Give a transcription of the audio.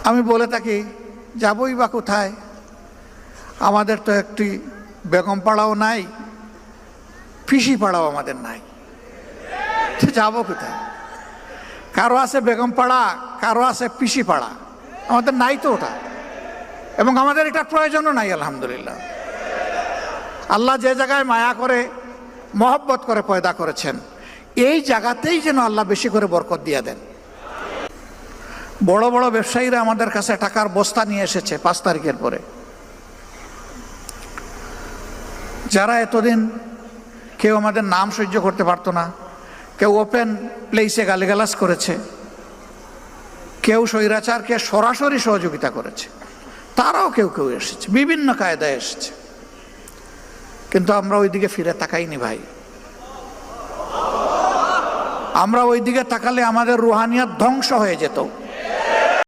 আমি বলে থাকি যাবই বা কোথায়, আমাদের তো একটি বেগম পাড়াও নাই, পিসি পাড়াও আমাদের নাই, যাবো কোথায়? কারো আছে বেগম পাড়া, কারো আছে পিসি পাড়া, আমাদের নাই তো ওটা, এবং আমাদের এটা প্রয়োজনও নাই। আলহামদুলিল্লাহ, আল্লাহ যে জায়গায় মায়া করে মহব্বত করে পয়দা করেছেন, এই জায়গাতেই যেন আল্লাহ বেশি করে বরকত দিয়ে দেন। বড় বড় ব্যবসায়ীরা আমাদের কাছে টাকার বস্তা নিয়ে এসেছে 5 তারিখের পরে, যারা এতদিন কেউ আমাদের নাম সহ্য করতে পারতো না, কেউ ওপেন প্লেসে গালিগালাজ করেছে, কেউ স্বৈরাচারকে সরাসরি সহযোগিতা করেছে, তারাও কেউ কেউ এসেছে, বিভিন্ন কায়দায় এসেছে, কিন্তু আমরা ওই দিকে ফিরে তাকাইনি ভাই। আমরা ওই দিকে তাকালে আমাদের রুহানিয়াত ধ্বংস হয়ে যেত।